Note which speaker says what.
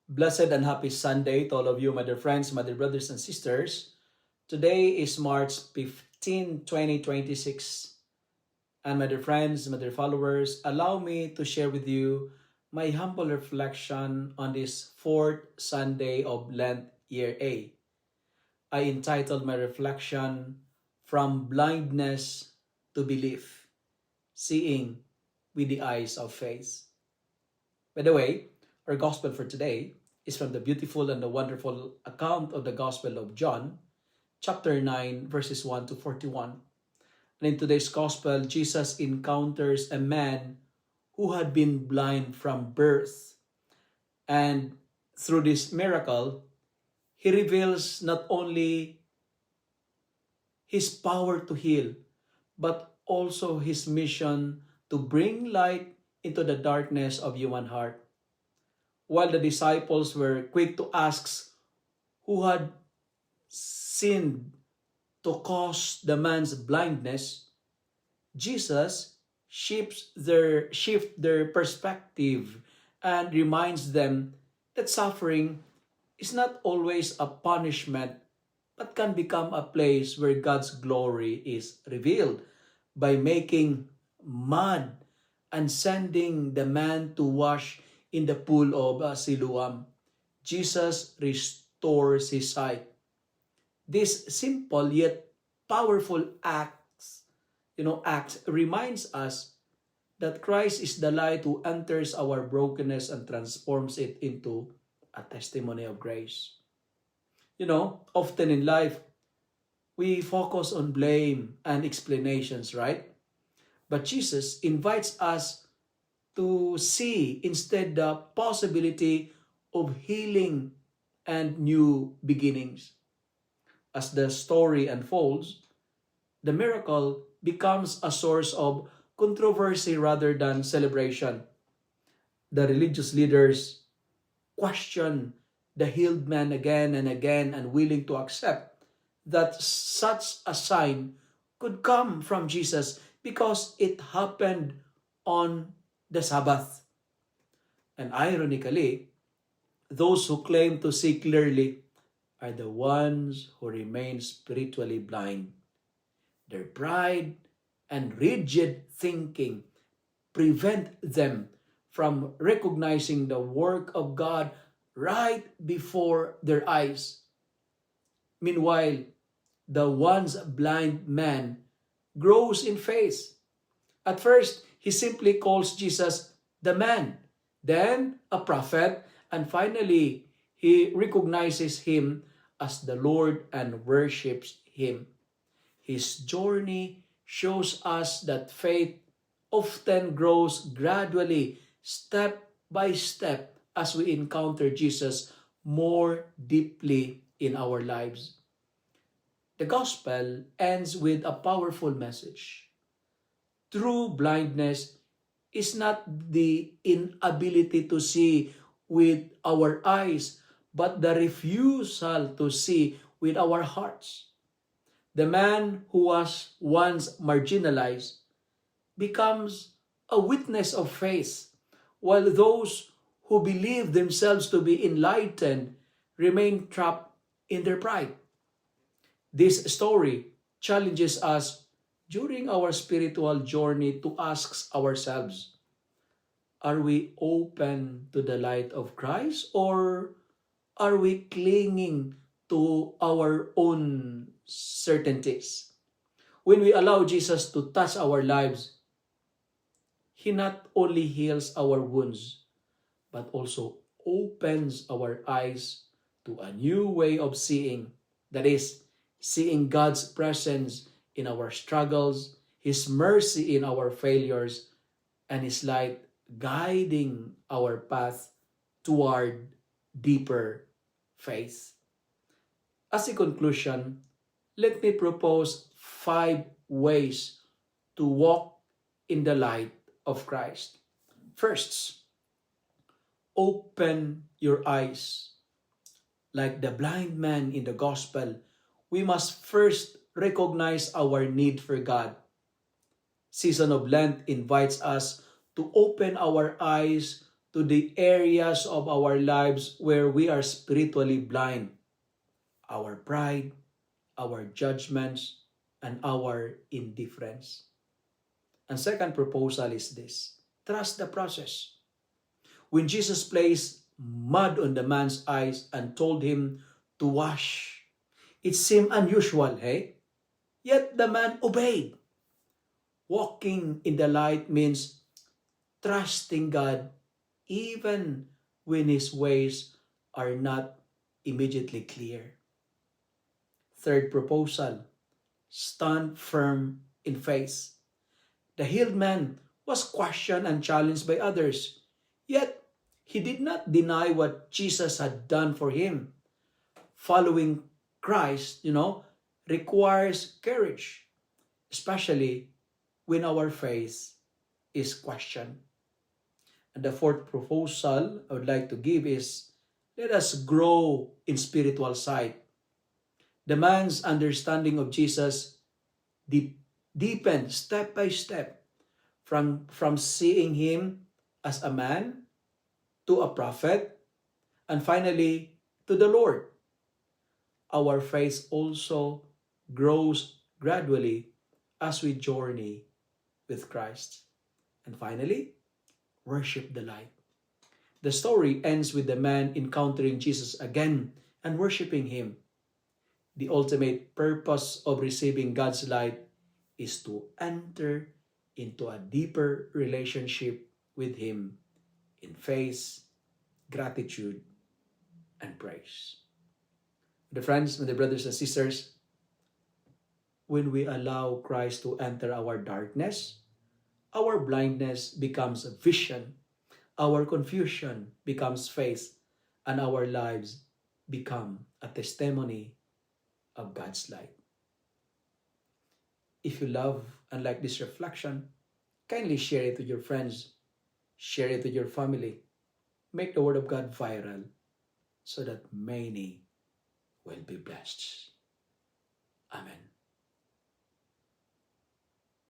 Speaker 1: Blessed and happy Sunday to all of you, my dear friends, my dear brothers and sisters. Today is March 15, 2026. And my dear friends, my dear followers, allow me to share with you my humble reflection on this fourth Sunday of Lent Year A. I entitled my reflection, From Blindness to Belief, Seeing with the Eyes of Faith. By the way, our gospel for today is from the beautiful and the wonderful account of the Gospel of John, chapter 9, verses 1 to 41. And in today's gospel, Jesus encounters a man who had been blind from birth. And through this miracle, he reveals not only his power to heal, but also his mission to bring light into the darkness of human heart. While the disciples were quick to ask who had sinned to cause the man's blindness, Jesus shift their perspective and reminds them that suffering is not always a punishment but can become a place where God's glory is revealed by making mud and sending the man to wash in the pool of Siloam. Jesus restores his sight. This simple yet powerful act reminds us that Christ is the light who enters our brokenness and transforms it into a testimony of grace. Often in life, we focus on blame and explanations, right? But Jesus invites us to see instead the possibility of healing and new beginnings. As the story unfolds, the miracle becomes a source of controversy rather than celebration. The religious leaders question the healed man again and again, unwilling to accept that such a sign could come from Jesus because it happened on the Sabbath. And ironically, those who claim to see clearly are the ones who remain spiritually blind. Their pride and rigid thinking prevent them from recognizing the work of God right before their eyes. Meanwhile, the once blind man grows in faith. At first, he simply calls Jesus the man, then a prophet, and finally, he recognizes him as the Lord and worships him. His journey shows us that faith often grows gradually, step by step, as we encounter Jesus more deeply in our lives. The gospel ends with a powerful message. True blindness is not the inability to see with our eyes, but the refusal to see with our hearts. The man who was once marginalized becomes a witness of faith, while those who believe themselves to be enlightened remain trapped in their pride. This story challenges us during our spiritual journey to ask ourselves, are we open to the light of Christ, or are we clinging to our own certainties? When we allow Jesus to touch our lives, He not only heals our wounds, but also opens our eyes to a new way of seeing. That is, seeing God's presence in our struggles, His mercy in our failures, and His light guiding our path toward deeper faith. As a conclusion, let me propose 5 ways to walk in the light of Christ. First, open your eyes. Like the blind man in the gospel, we must first recognize our need for God. Season of Lent invites us to open our eyes to the areas of our lives where we are spiritually blind. Our pride, our judgments, and our indifference. And second proposal is this: trust the process. When Jesus placed mud on the man's eyes and told him to wash, it seemed unusual, hey? Yet the man obeyed. Walking in the light means trusting God even when His ways are not immediately clear. Third proposal: stand firm in faith. The healed man was questioned and challenged by others, yet he did not deny what Jesus had done for him. Following Christ, requires courage, especially when our faith is questioned. And the fourth proposal I would like to give is, let us grow in spiritual sight. The man's understanding of Jesus deepened step by step from seeing him as a man to a prophet and finally to the Lord. Our faith also grows gradually as we journey with Christ. And finally, worship the light. The story ends with the man encountering Jesus again and worshiping Him. The ultimate purpose of receiving God's light is to enter into a deeper relationship with Him in faith, gratitude, and praise. The friends, my brothers and sisters, when we allow Christ to enter our darkness, our blindness becomes a vision, our confusion becomes faith, and our lives become a testimony of God's light. If you love and like this reflection, kindly share it with your friends, share it with your family. Make the Word of God viral so that many will be blessed. Amen.